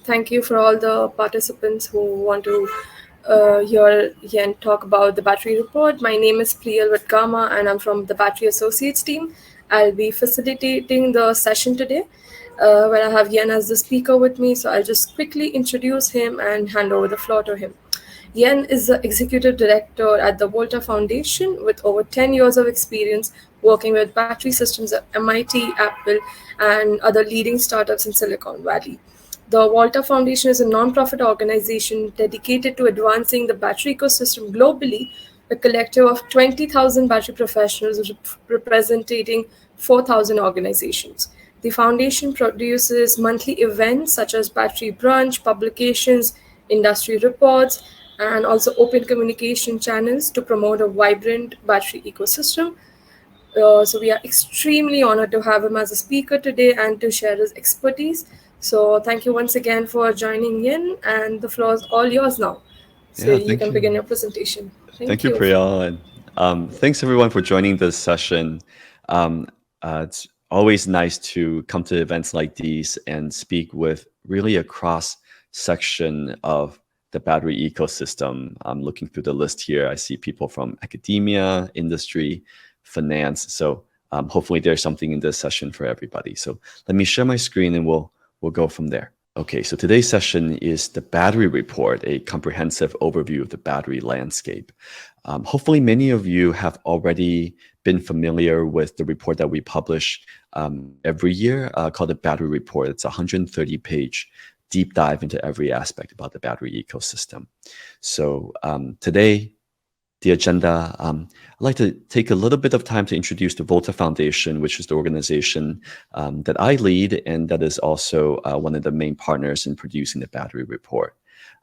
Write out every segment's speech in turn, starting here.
Thank you for all the participants who want to hear Yen talk about the battery report. My name is Priyal Vatkama and I'm from the Battery Associates team. I'll be facilitating the session today where I have Yen as the speaker with me. So I'll just quickly introduce him and hand over the floor to him. Yen is the executive director at the Volta Foundation with over 10 years of experience working with battery systems at MIT, Apple, and other leading startups in Silicon Valley. The Volta Foundation is a non-profit organization dedicated to advancing the battery ecosystem globally, a collective of 20,000 battery professionals representing 4,000 organizations. The foundation produces monthly events such as battery brunch, publications, industry reports, and also open communication channels to promote a vibrant battery ecosystem. So we are extremely honored to have him as a speaker today and to share his expertise. So thank you once again for joining in, and the floor is all yours now. So Yeah, you thank can you. begin your presentation. Thank Thank you, you. Priyal. And thanks everyone for joining this session. It's always nice to come to events like these and speak with really a cross section of the battery ecosystem. I'm looking through the list here. I see people from academia, industry, finance. So hopefully there's something in this session for everybody. So let me share my screen and we'll go from there. Okay, so today's session is the battery report, a comprehensive overview of the battery landscape. Hopefully many of you have already been familiar with the report that we publish every year called the battery report. It's a 130-page deep dive into every aspect about the battery ecosystem. So today, the agenda, I'd like to take a little bit of time to introduce the Volta Foundation, which is the organization that I lead, and that is also one of the main partners in producing the battery report.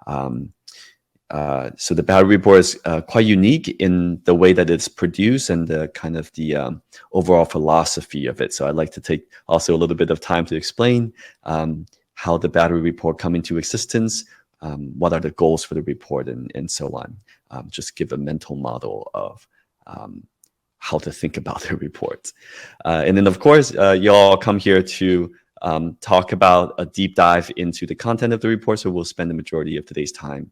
So the battery report is quite unique in the way that it's produced and the kind of the overall philosophy of it. So I'd like to take also a little bit of time to explain how the battery report come into existence, what are the goals for the report, and so on. Just give a mental model of how to think about the report. And then, of course, you all come here to talk about a deep dive into the content of the report. So we'll spend the majority of today's time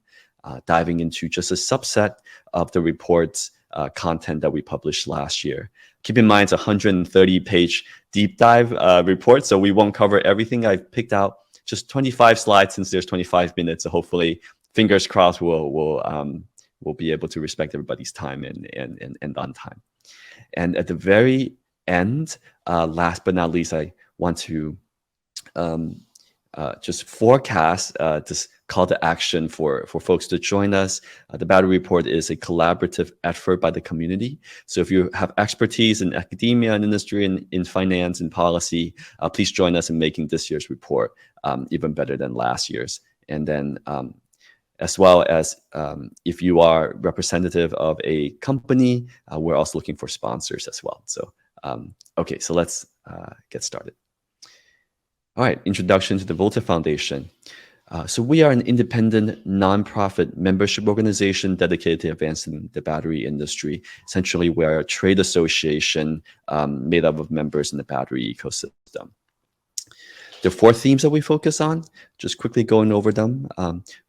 diving into just a subset of the report's content that we published last year. Keep in mind, it's a 130-page deep dive report, so we won't cover everything. I've picked out just 25 slides since there's 25 minutes. So hopefully, fingers crossed, we'll be able to respect everybody's time and on time. And at the very end, last but not least, I want to just forecast this call to action for folks to join us. The battery report is a collaborative effort by the community. So if you have expertise in academia and industry and in finance and policy, please join us in making this year's report even better than last year's. And then as well as if you are representative of a company, we're also looking for sponsors as well. So, okay, so let's get started. All right, introduction to the Volta Foundation. So we are an independent, nonprofit membership organization dedicated to advancing the battery industry. Essentially, we're a trade association made up of members in the battery ecosystem. The 4 themes that we focus on, just quickly going over them.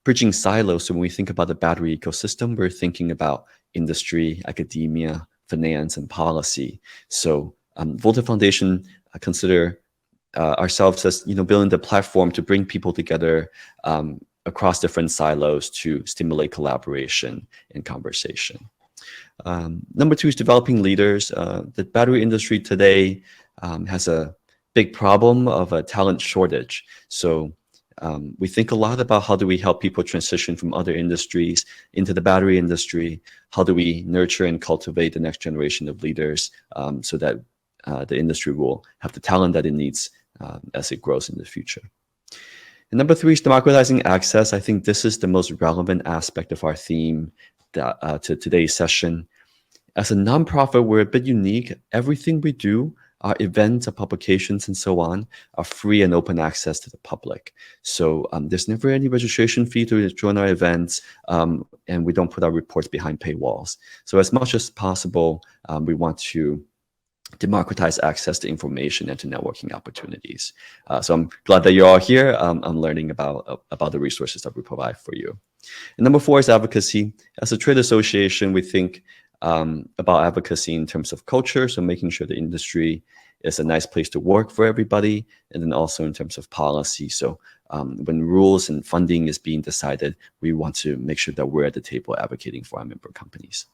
Bridging silos. So when we think about the battery ecosystem, we're thinking about industry, academia, finance, and policy. So Volta Foundation consider ourselves as building the platform to bring people together across different silos to stimulate collaboration and conversation. Number 2 is developing leaders. The battery industry today has a big problem of a talent shortage. So we think a lot about how do we help people transition from other industries into the battery industry? How do we nurture and cultivate the next generation of leaders so that the industry will have the talent that it needs as it grows in the future? And number 3 is democratizing access. I think this is the most relevant aspect of our theme to today's session. As a nonprofit, we're a bit unique. Everything we do, our events, our publications, and so on, are free and open access to the public. So there's never any registration fee to join our events, and we don't put our reports behind paywalls. So as much as possible, we want to democratize access to information and to networking opportunities. So I'm glad that you're all here. I'm learning about the resources that we provide for you. And number 4 is advocacy. As a trade association, we think about advocacy in terms of culture, so making sure the industry is a nice place to work for everybody, and then also in terms of policy. So when rules and funding is being decided, we want to make sure that we're at the table advocating for our member companies.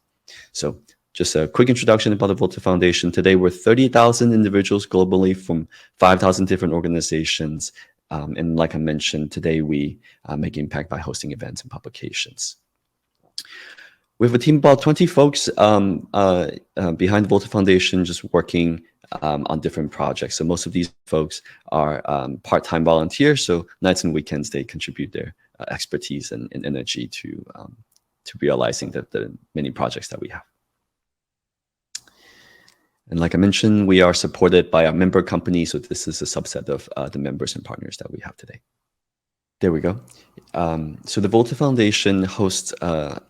So just a quick introduction about the Volta Foundation. Today, we're 30,000 individuals globally from 5,000 different organizations. And like I mentioned, today we make impact by hosting events and publications. We have a team of about 20 folks behind the Volta Foundation, just working on different projects. So most of these folks are part-time volunteers. So nights and weekends, they contribute their expertise and energy to realizing the many projects that we have. And like I mentioned, we are supported by our member company. So this is a subset of the members and partners that we have today. There we go. So the Volta Foundation hosts a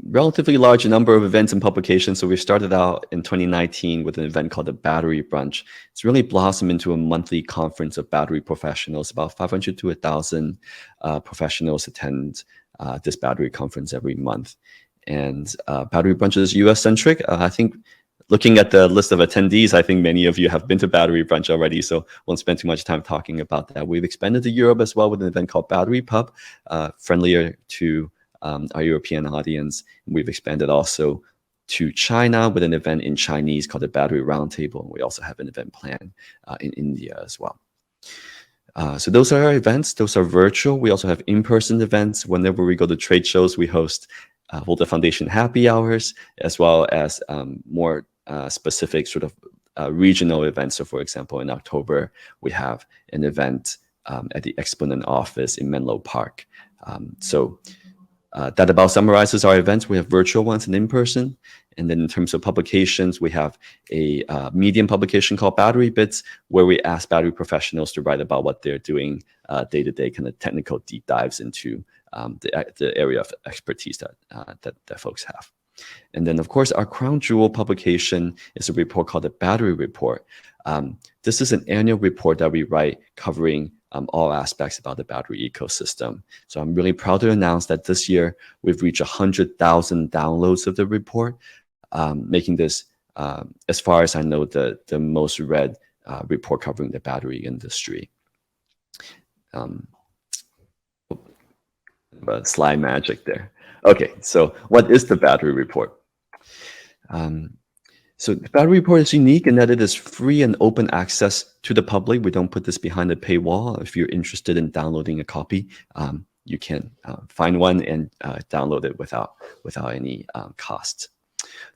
relatively large number of events and publications. So we started out in 2019 with an event called the Battery Brunch. It's really blossomed into a monthly conference of battery professionals. About 500 to 1,000 professionals attend this battery conference every month. And Battery Brunch is US-centric. I think looking at the list of attendees, I think many of you have been to Battery Brunch already, so won't spend too much time talking about that. We've expanded to Europe as well with an event called Battery Pub, friendlier to our European audience. We've expanded also to China with an event in Chinese called the Battery Roundtable. We also have an event planned in India as well. So those are our events. Those are virtual. We also have in-person events. Whenever we go to trade shows, we host Volta Foundation happy hours, as well as more specific sort of regional events. So for example, in October, we have an event at the Exponent office in Menlo Park. That about summarizes our events. We have virtual ones and in-person. And then in terms of publications, we have a medium publication called Battery Bits, where we ask battery professionals to write about what they're doing day-to-day, kind of technical deep dives into the area of expertise that folks have. And then, of course, our crown jewel publication is a report called the Battery Report. This is an annual report that we write covering all aspects about the battery ecosystem. So I'm really proud to announce that this year we've reached 100,000 downloads of the report, making this, as far as I know, the most read report covering the battery industry. Slide magic there. Okay, so what is the Battery Report? So the Battery Report is unique in that it is free and open access to the public. We don't put this behind a paywall. If you're interested in downloading a copy, you can find one and download it without any cost.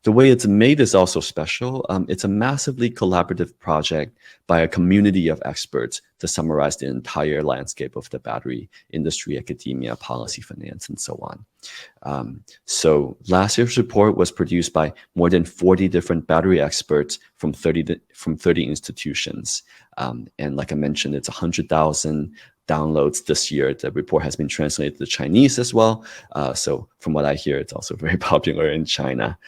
The way it's made is also special. It's a massively collaborative project by a community of experts to summarize the entire landscape of the battery industry, academia, policy, finance, and so on. So last year's report was produced by more than 40 different battery experts from 30 institutions. And like I mentioned, it's 100,000 downloads this year. The report has been translated to Chinese as well. So from what I hear, it's also very popular in China.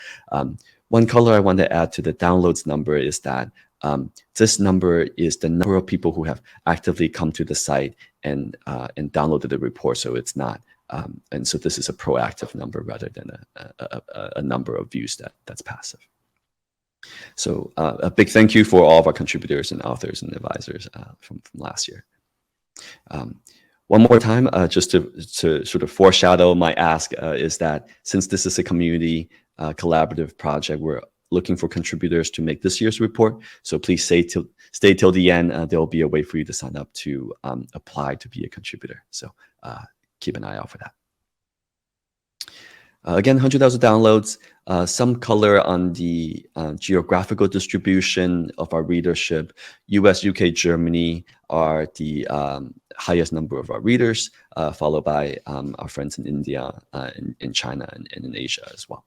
One color I want to add to the downloads number is that this number is the number of people who have actively come to the site and downloaded the report. So it's not, and so this is a proactive number rather than a number of views that's passive. So a big thank you for all of our contributors and authors and advisors from last year. One more time, just to sort of foreshadow my ask, is that since this is a community collaborative project, we're looking for contributors to make this year's report. So please stay till the end. There will be a way for you to sign up to apply to be a contributor. So keep an eye out for that. Again, 100,000 downloads. Some color on the geographical distribution of our readership. US, UK, Germany are the highest number of our readers, followed by our friends in India, in China, and in Asia as well.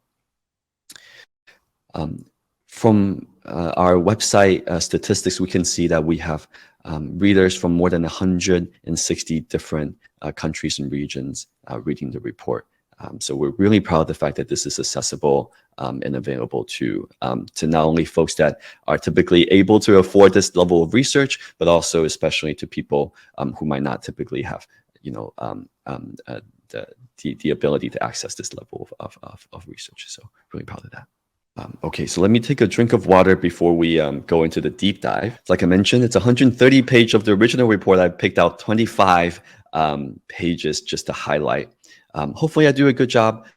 From our website statistics, we can see that we have readers from more than 160 different countries and regions reading the report So we're really proud of the fact that this is accessible and available to not only folks that are typically able to afford this level of research, but also especially to people who might not typically have, the ability to access this level of research. So really proud of that. Okay, so let me take a drink of water before we go into the deep dive. Like I mentioned, it's 130 page of the original report. I picked out 25 pages just to highlight. Hopefully I do a good job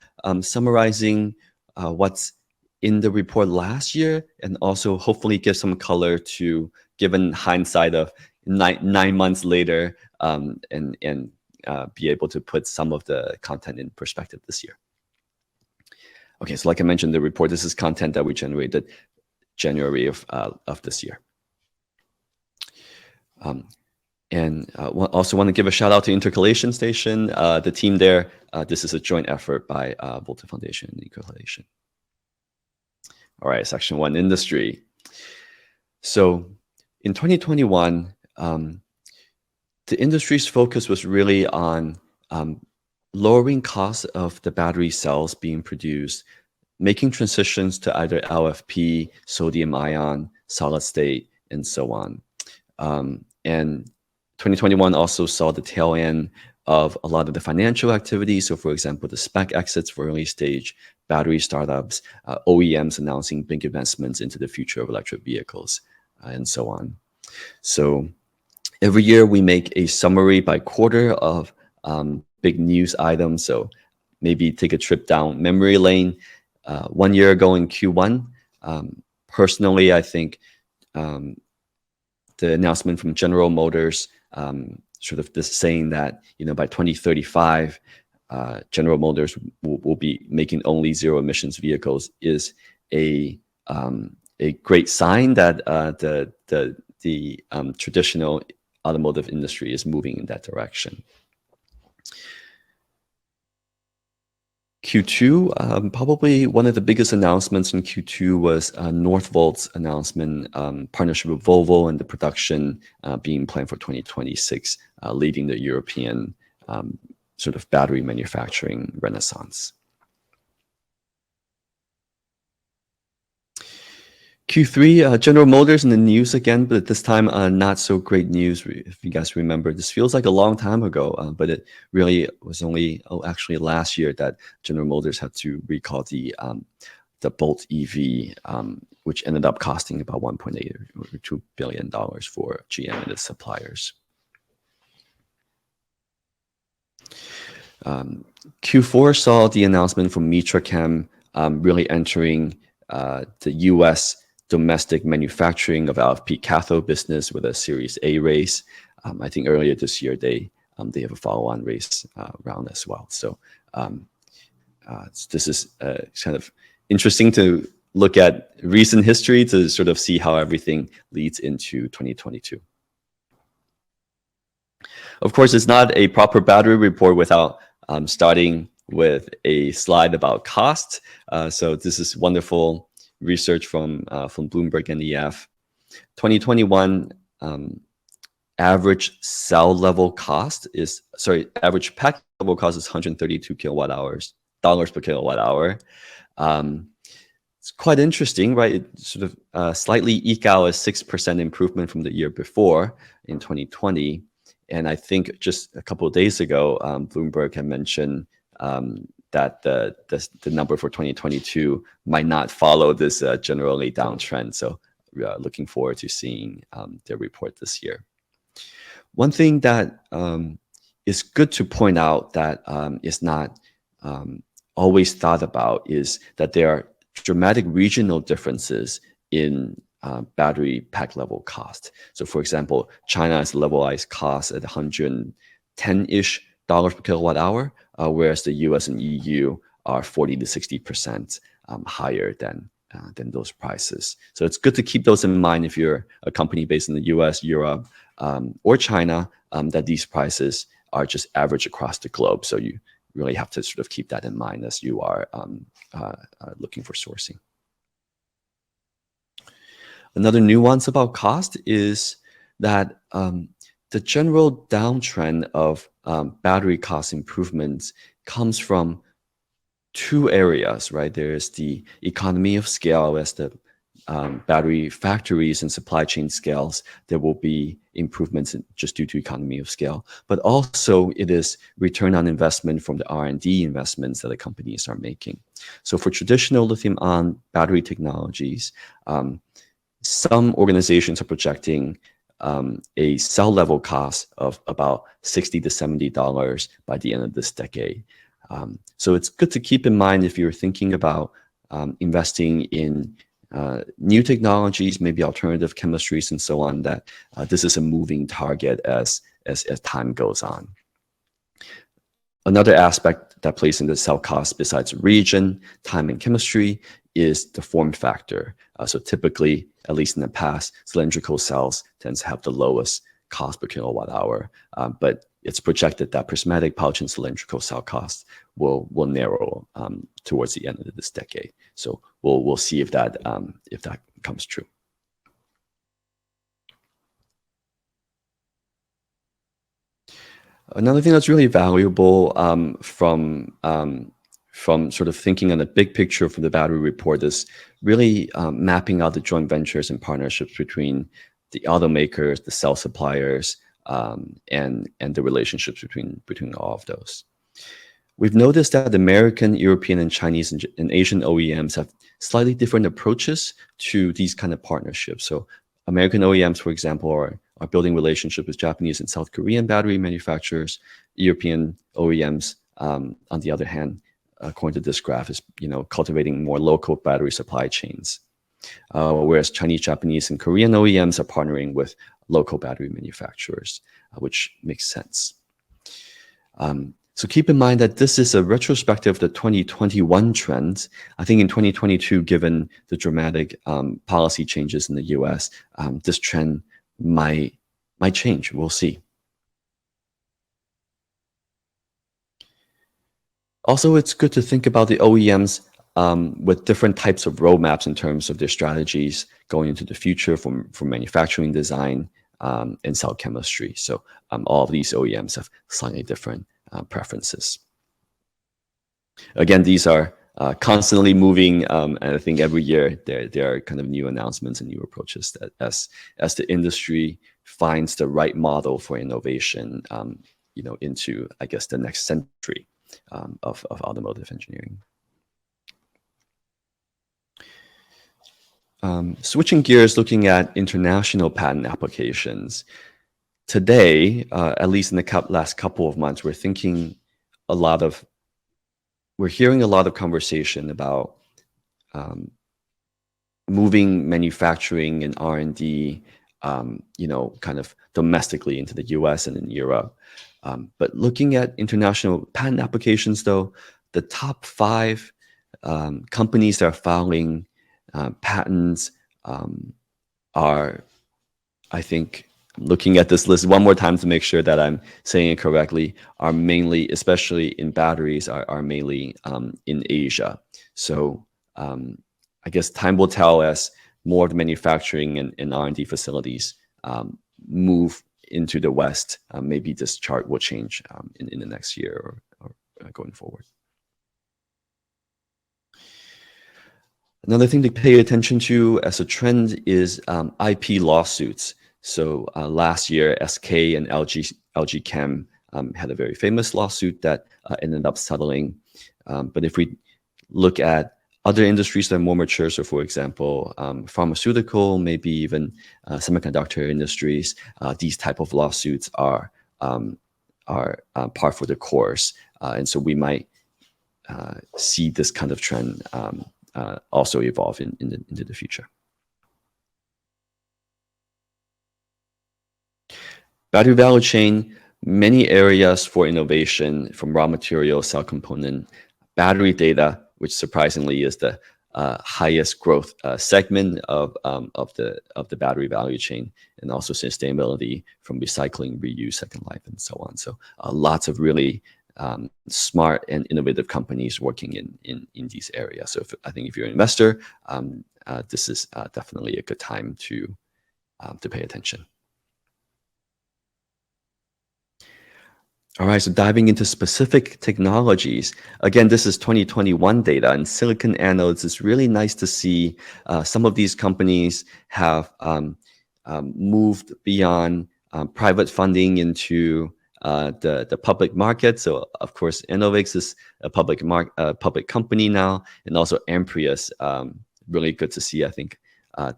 summarizing what's in the report last year, and also hopefully give some color to, given hindsight of nine months later, and be able to put some of the content in perspective this year. Okay, so like I mentioned, the report, this is content that we generated January of this year. Also want to give a shout out to Intercalation Station, the team there. This is a joint effort by Volta Foundation and Intercalation. All right, section 1, industry. So in 2021, the industry's focus was really on lowering costs of the battery cells being produced, making transitions to either LFP, sodium ion, solid state, and so on. And 2021 also saw the tail end of a lot of the financial activities. So for example, the spec exits for early stage battery startups, OEMs announcing big investments into the future of electric vehicles, and so on. So every year we make a summary by quarter of big news items. So maybe take a trip down memory lane. 1 year ago in Q1, personally, I think the announcement from General Motors, sort of this saying that, by 2035, General Motors will be making only zero emissions vehicles, is a great sign that the traditional automotive industry is moving in that direction. Q2, probably one of the biggest announcements in Q2 was Northvolt's announcement, partnership with Volvo, and the production being planned for 2026, leading the European sort of battery manufacturing renaissance. Q3, General Motors in the news again, but this time not so great news. If you guys remember, this feels like a long time ago, but it really was only actually last year that General Motors had to recall the Bolt EV, which ended up costing about $1.8 or $2 billion for GM and its suppliers. Q4 saw the announcement from Mitrachem really entering the U.S. domestic manufacturing of LFP cathode business with a Series A raise. I think earlier this year they have a follow-on raise round as well. So this is kind of interesting to look at recent history to sort of see how everything leads into 2022. Of course, it's not a proper battery report without starting with a slide about cost. So this is wonderful research from Bloomberg and EF. 2021 average cell level cost is, average pack level cost is 132 dollars per kilowatt hour. It's quite interesting, right? It sort of slightly eke out a 6% improvement from the year before in 2020. And I think just a couple of days ago, Bloomberg had mentioned that the number for 2022 might not follow this generally downtrend. So we are looking forward to seeing their report this year. One thing that is good to point out that is not always thought about is that there are dramatic regional differences in battery pack level cost. So for example, China has levelized costs at 110-ish dollars per kilowatt hour, whereas the US and EU are 40 to 60% higher than those prices. So it's good to keep those in mind if you're a company based in the US, Europe, or China, that these prices are just average across the globe. So you really have to sort of keep that in mind as you are looking for sourcing. Another nuance about cost is that the general downtrend of battery cost improvements comes from two areas, right? There's the economy of scale. As the battery factories and supply chain scales, there will be improvements just due to economy of scale. But also it is return on investment from the R&D investments that the companies are making. So for traditional lithium-ion battery technologies, some organizations are projecting a cell level cost of about $60 to $70 by the end of this decade. So it's good to keep in mind if you're thinking about investing in new technologies, maybe alternative chemistries and so on, that this is a moving target as time goes on. Another aspect that plays into cell cost besides region, time, and chemistry is the form factor. So typically, at least in the past, cylindrical cells tends to have the lowest cost per kilowatt hour, but it's projected that prismatic pouch and cylindrical cell costs will narrow towards the end of this decade. So we'll see if that comes true. Another thing that's really valuable from sort of thinking on the big picture for the battery report is really mapping out the joint ventures and partnerships between the automakers, the cell suppliers, and the relationships between all of those. We've noticed that American, European, and Chinese and Asian OEMs have slightly different approaches to these kind of partnerships. So American OEMs, for example, are building relationships with Japanese and South Korean battery manufacturers. European OEMs, on the other hand, according to this graph, is cultivating more local battery supply chains. Whereas Chinese, Japanese, and Korean OEMs are partnering with local battery manufacturers, which makes sense. So keep in mind that this is a retrospective of the 2021 trends. I think in 2022, given the dramatic policy changes in the US, this trend might change. We'll see. Also, it's good to think about the OEMs with different types of roadmaps in terms of their strategies going into the future for manufacturing design and cell chemistry. So all of these OEMs have slightly different preferences. Again, these are constantly moving, and I think every year there are kind of new announcements and new approaches that as the industry finds the right model for innovation, into, I guess, the next century of automotive engineering. Switching gears, looking at international patent applications. Today, at least in the last couple of months, we're hearing a lot of conversation about moving manufacturing and R&D, kind of domestically into the US and in Europe. But looking at international patent applications, though, the top 5 companies that are filing patents are, I think, looking at this list one more time to make sure that I'm saying it correctly, are mainly, especially in batteries, are mainly in Asia. So I guess time will tell as more of the manufacturing and R&D facilities move into the West. Maybe this chart will change in the next year or going forward. Another thing to pay attention to as a trend is IP lawsuits. So last year, SK and LG Chem had a very famous lawsuit that ended up settling. But if we look at other industries that are more mature, so for example, pharmaceutical, maybe even semiconductor industries, these type of lawsuits are par for the course. And so we might see this kind of trend also evolve into the future. Battery value chain, many areas for innovation, from raw material, cell component, battery data, which surprisingly is the highest growth segment of the battery value chain, and also sustainability from recycling, reuse, second life, and so on. So lots of really smart and innovative companies working in these areas. So I think if you're an investor, this is definitely a good time to pay attention. All right, so diving into specific technologies. Again, this is 2021 data, and silicon anodes. It's really nice to see some of these companies have moved beyond private funding into the public market. So, of course, Enovix is a public company now, and also Amprius. Really good to see. I think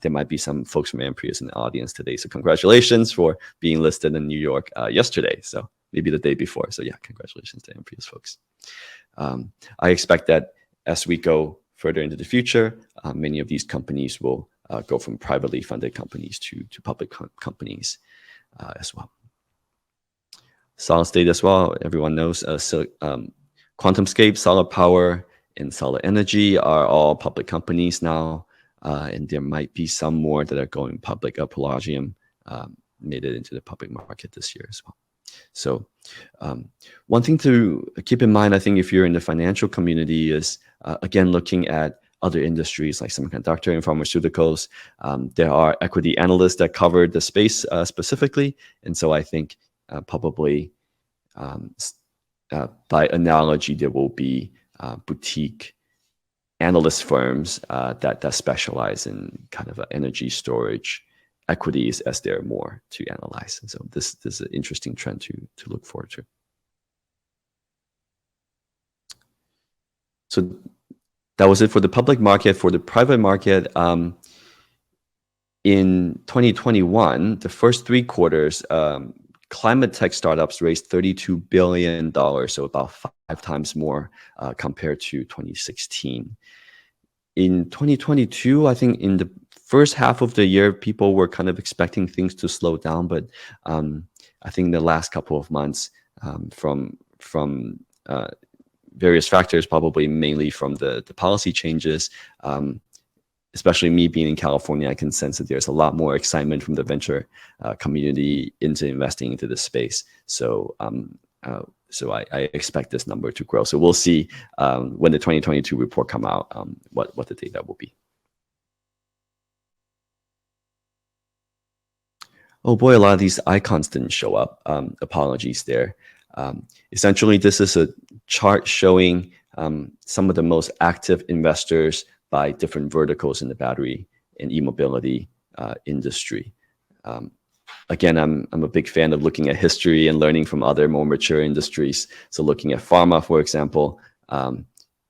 there might be some folks from Amprius in the audience today. So, congratulations for being listed in New York yesterday. So, maybe the day before. So yeah, congratulations to Amprius folks. I expect that as we go further into the future, many of these companies will go from privately funded companies to public companies as well. Solid state as well, everyone knows QuantumScape, Solid Power, and Solid Energy are all public companies now, and there might be some more that are going public. Pelagium made it into the public market this year as well. So one thing to keep in mind, I think, if you're in the financial community is, again, looking at other industries like semiconductor and pharmaceuticals. There are equity analysts that cover the space specifically. And so I think probably by analogy, there will be boutique analyst firms that specialize in kind of energy storage equities as there are more to analyze. And so this is an interesting trend to look forward to. So that was it for the public market. For the private market, in 2021, the first 3 quarters, climate tech startups raised $32 billion, so about 5 times more compared to 2016. In 2022, I think in the first half of the year, people were kind of expecting things to slow down, but I think the last couple of months, from various factors, probably mainly from the policy changes, especially me being in California, I can sense that there's a lot more excitement from the venture community into investing into this space. So I expect this number to grow. So we'll see when the 2022 report come out, what the data will be. Oh boy, a lot of these icons didn't show up. Apologies there. Essentially, this is a chart showing some of the most active investors by different verticals in the battery and e-mobility industry. Again, I'm a big fan of looking at history and learning from other more mature industries. So looking at pharma, for example,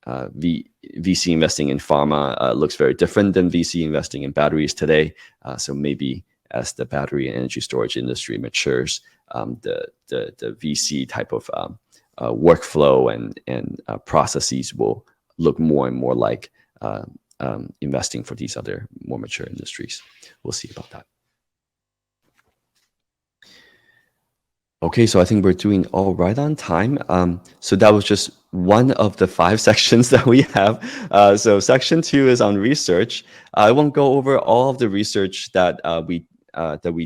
VC investing in pharma looks very different than VC investing in batteries today. So maybe as the battery and energy storage industry matures, the VC type of workflow and processes will look more and more like investing for these other more mature industries. We'll see about that. Okay, so I think we're doing all right on time. So that was just one of the 5 sections that we have. So section 2 is on research. I won't go over all of the research that we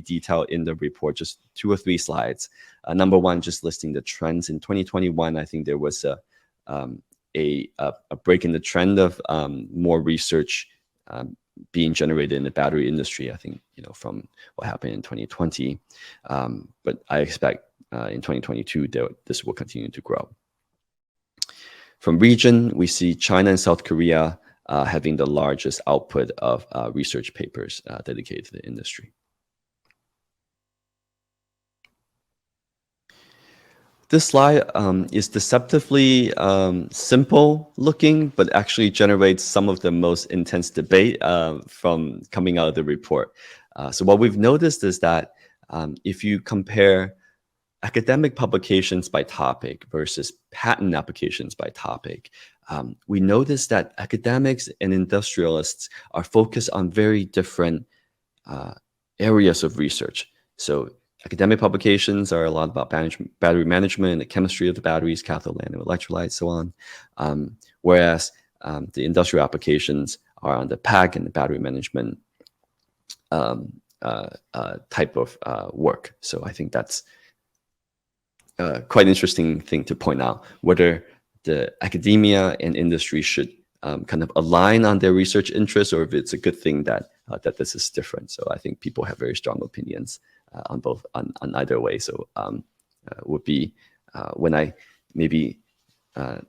detail in the report, just 2 or 3 slides. Number 1, just listing the trends. In 2021, I think there was a break in the trend of more research being generated in the battery industry, I think, from what happened in 2020. But I expect in 2022, this will continue to grow. From region, we see China and South Korea having the largest output of research papers dedicated to the industry. This slide is deceptively simple looking, but actually generates some of the most intense debate from coming out of the report. So what we've noticed is that if you compare academic publications by topic versus patent applications by topic, we notice that academics and industrialists are focused on very different areas of research. So academic publications are a lot about battery management, the chemistry of the batteries, cathode, anode, electrolyte, so on. Whereas the industrial applications are on the pack and the battery management type of work. So I think that's quite an interesting thing to point out, whether the academia and industry should kind of align on their research interests, or if it's a good thing that this is different. So I think people have very strong opinions on either way. So would be when I maybe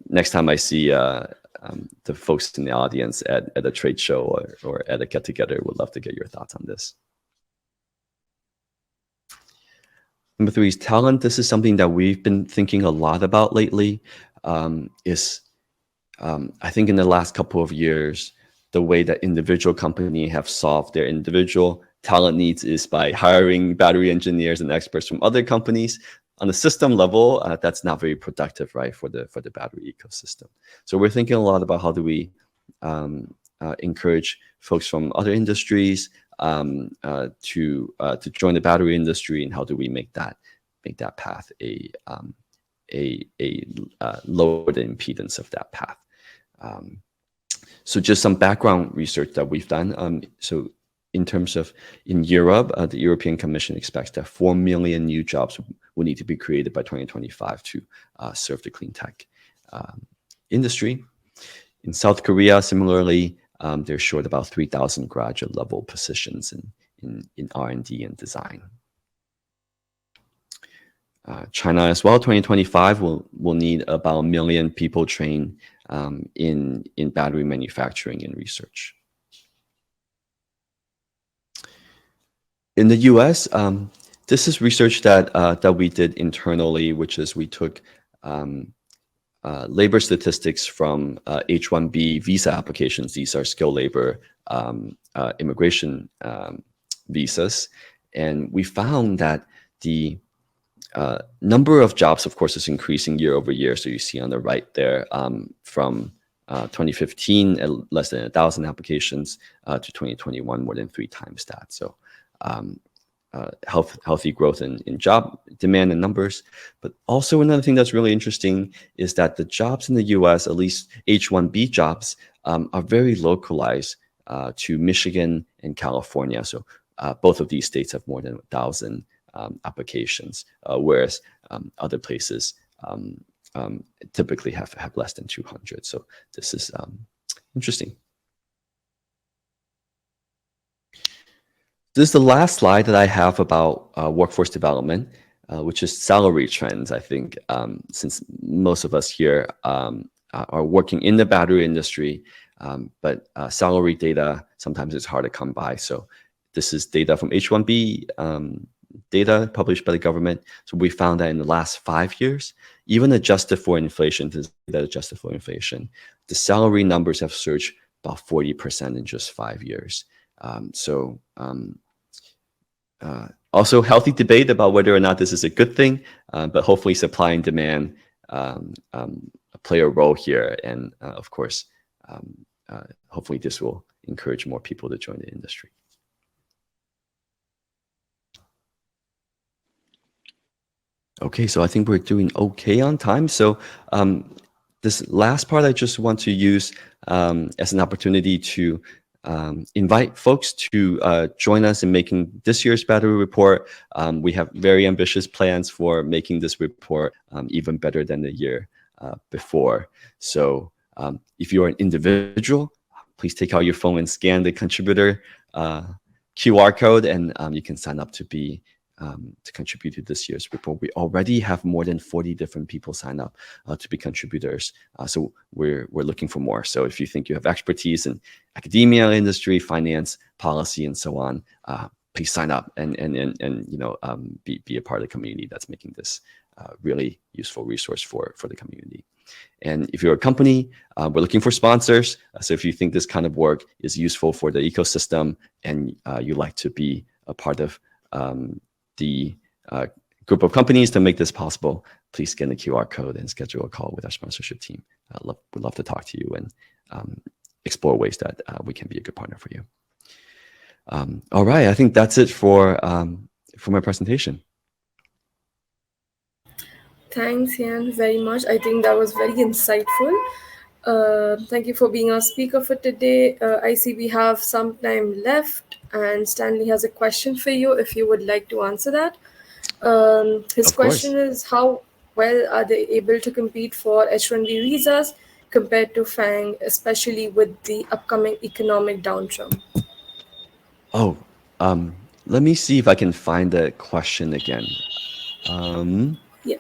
next time I see the folks in the audience at a trade show or at a get together, would love to get your thoughts on this. Number three is talent. This is something that we've been thinking a lot about lately. I think in the last couple of years, the way that individual companies have solved their individual talent needs is by hiring battery engineers and experts from other companies. On the system level, that's not very productive, right, for the battery ecosystem. So we're thinking a lot about how do we encourage folks from other industries to join the battery industry, and how do we make that path a lower the impedance of that path. So just some background research that we've done. So in terms of in Europe, the European Commission expects that 4 million new jobs will need to be created by 2025 to serve the clean tech industry. In South Korea, similarly, they're short about 3,000 graduate level positions in R&D and design. China as well, 2025 will need about 1 million people trained in battery manufacturing and research. In the US, this is research that we did internally, which is we took labor statistics from H-1B visa applications. These are skilled labor immigration visas. And we found that the number of jobs, of course, is increasing year over year. So you see on the right there, from 2015, at less than 1,000 applications, to 2021, more than 3 times that. So healthy growth in job demand and numbers. But also another thing that's really interesting is that the jobs in the US, at least H-1B jobs, are very localized to Michigan and California. So both of these states have more than 1,000 applications, whereas other places typically have less than 200. So this is interesting. This is the last slide that I have about workforce development, which is salary trends. I think since most of us here are working in the battery industry, but salary data sometimes it's hard to come by. So this is data from H-1B data published by the government. So we found that in the last 5 years, even adjusted for inflation, the salary numbers have surged about 40% in just 5 years. Also healthy debate about whether or not this is a good thing, but hopefully supply and demand play a role here. And of course, hopefully this will encourage more people to join the industry. Okay, so I think we're doing okay on time. So this last part, I just want to use as an opportunity to invite folks to join us in making this year's battery report. We have very ambitious plans for making this report even better than the year before. So if you're an individual, please take out your phone and scan the contributor QR code, and you can sign up to contribute to this year's report. We already have more than 40 different people sign up to be contributors. So we're looking for more. So if you think you have expertise in academia, industry, finance, policy, and so on, please sign up and be a part of the community that's making this really useful resource for the community. And if you're a company, we're looking for sponsors. So if you think this kind of work is useful for the ecosystem and you like to be a part of the group of companies to make this possible, please scan the QR code and schedule a call with our sponsorship team. We'd love to talk to you and explore ways that we can be a good partner for you. All right, I think that's it for my presentation. Thanks, Yan, very much. I think that was very insightful. Thank you for being our speaker for today. I see we have some time left, and Stanley has a question for you if you would like to answer that. His question is, how well are they able to compete for H-1B visas compared to FANG, especially with the upcoming economic downturn? Oh, let me see if I can find the question again. Yeah.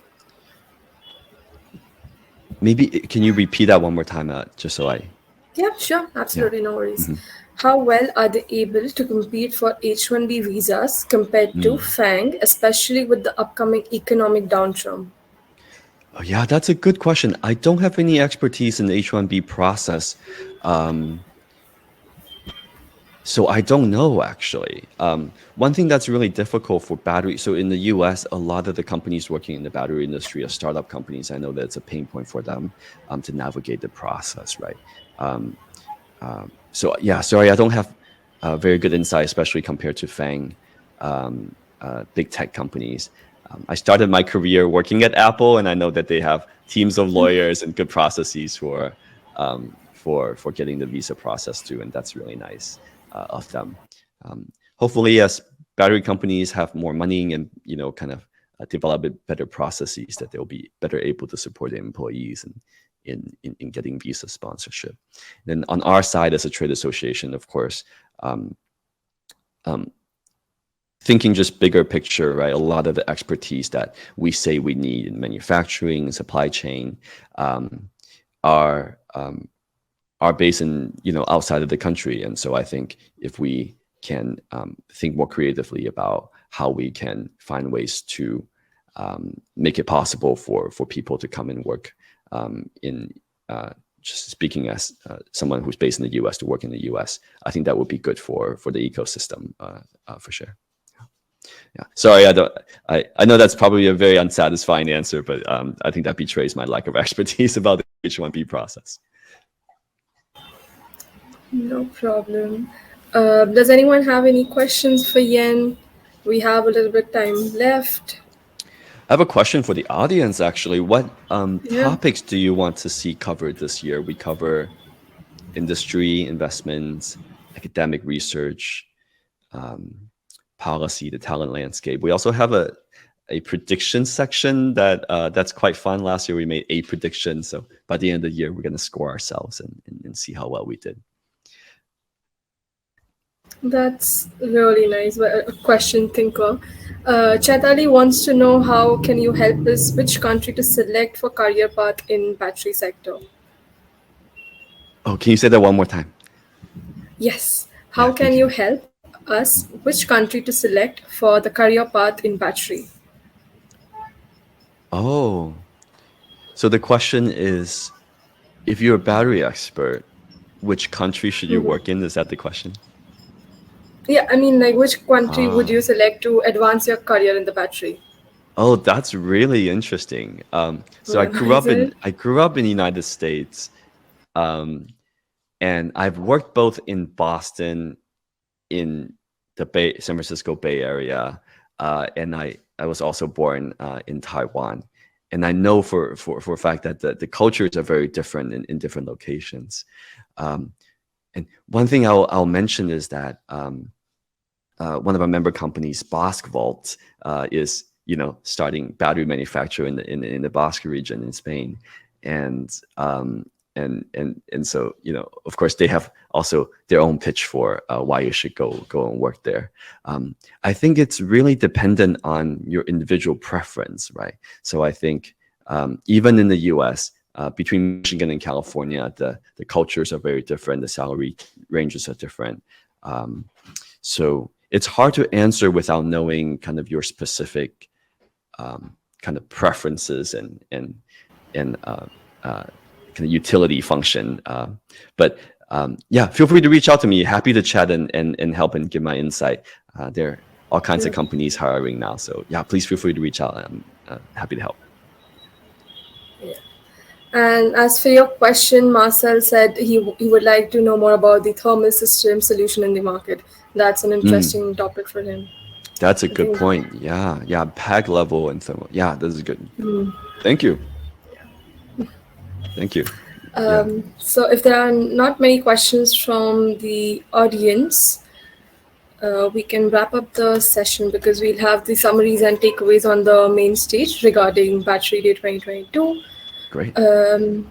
Maybe can you repeat that one more time, just so I, Yeah, sure, yeah. absolutely, no worries. Hmm. How well are they able to compete for H-1B visas compared to Mm. FANG, especially with the upcoming economic downturn? Oh, yeah, that's a good question. I don't have any expertise in the H-1B process. Um, So I don't know actually. One thing that's really difficult for battery. So in the U.S., a lot of the companies working in the battery industry are startup companies. I know that it's a pain point for them to navigate the process, right? Um, so yeah, sorry, I don't have very good insight, especially compared to FANG, big tech companies. I started my career working at Apple, and I know that they have teams of lawyers and good processes for getting the visa process too, and that's really nice of them. Hopefully, as battery companies have more money and kind of develop better processes, that they'll be better able to support their employees and in getting visa sponsorship. Then on our side as a trade association, of course, um, um, thinking just bigger picture, right? A lot of the expertise that we say we need in manufacturing and supply chain um, are are based in outside of the country, and so I think if we can think more creatively about how we can find ways to make it possible for people to come and work in just speaking as someone who's based in the U.S. to work in the U.S., I think that would be good for the ecosystem for sure. Yeah. Sorry, I don't. I know that's probably a very unsatisfying answer, but I think that betrays my lack of expertise about the H-1B process. No problem. Does anyone have any questions for Yen? We have a little bit time left. I have a question for the audience, actually. What Yeah. topics do you want to see covered this year? We cover industry, investments, academic research, um, policy, the talent landscape. We also have a prediction section that's quite fun. Last year we made 8 predictions, so by the end of the year we're going to score ourselves and see how well we did. That's really nice. A question thinker. Chaitali wants to know how can you help us which country to select for career path in battery sector. Oh, can you say that one more time? Yes. Yeah, How can thank you. you help us which country to select for the career path in battery? Oh, so the question is, if you're a battery expert, which country should you work in? Is that the question? Yeah, I mean, like, which country would Ah, you select to advance your career in the battery? oh, that's really interesting. So Yeah, is it? I grew up in the United States, um, and I've worked both in Boston, in the San Francisco Bay Area, and I was also born in Taiwan, and I know for a fact that the cultures are very different in different locations. Um, and one thing I'll mention is that one of our member companies, Basque Volt, is starting battery manufacture in the Basque region in Spain, and and so of course they have also their own pitch for why you should go and work there. I think it's really dependent on your individual preference, right? So I think even in the U.S. Between Michigan and California, the cultures are very different. The salary ranges are different. So it's hard to answer without knowing kind of your specific kind of preferences and kind of utility function. But yeah, feel free to reach out to me. Happy to chat and help and give my insight. There are all kinds of Yeah. companies hiring now, so yeah, please feel free to reach out. I'm happy to help. Yeah. And as for your question, Marcel said he would like to know more about the thermal system solution in the market. That's an Mm, interesting topic for him. that's a I good think. point. Yeah, yeah, pack level and thermal. Yeah, this is good. Thank you. Thank you. Yeah. So, if there are not many questions from the audience, we can wrap up the session because we'll have the summaries and takeaways on the main stage regarding Battery Day 2022. Great. Um,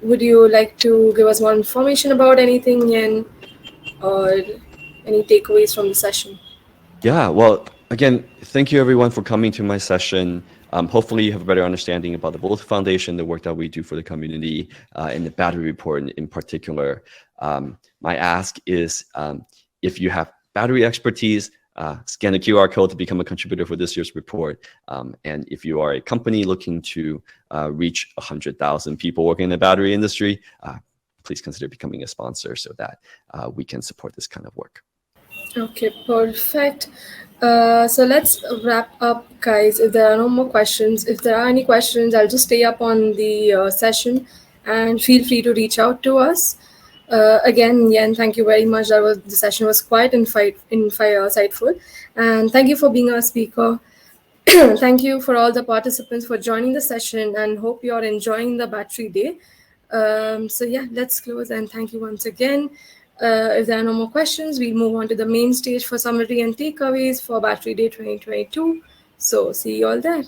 would you like to give us more information about anything and or any takeaways from the session? Yeah, well, again, thank you everyone for coming to my session. Hopefully you have a better understanding about the Volta Foundation, the work that we do for the community, and the battery report in particular. My ask is if you have battery expertise, scan the QR code to become a contributor for this year's report. And if you are a company looking to reach 100,000 people working in the battery industry, please consider becoming a sponsor so that we can support this kind of work. Okay, perfect. So let's wrap up, guys. If there are no more questions, if there are any questions, I'll just stay up on the session, and feel free to reach out to us. Again, Yen, thank you very much. The session was quite insightful, and thank you for being our speaker. Thank you for all the participants for joining the session, and hope you're enjoying the battery day. So yeah, let's close, and thank you once again. If there are no more questions, we'll move on to the main stage for summary and takeaways for Battery Day 2022. So see you all there.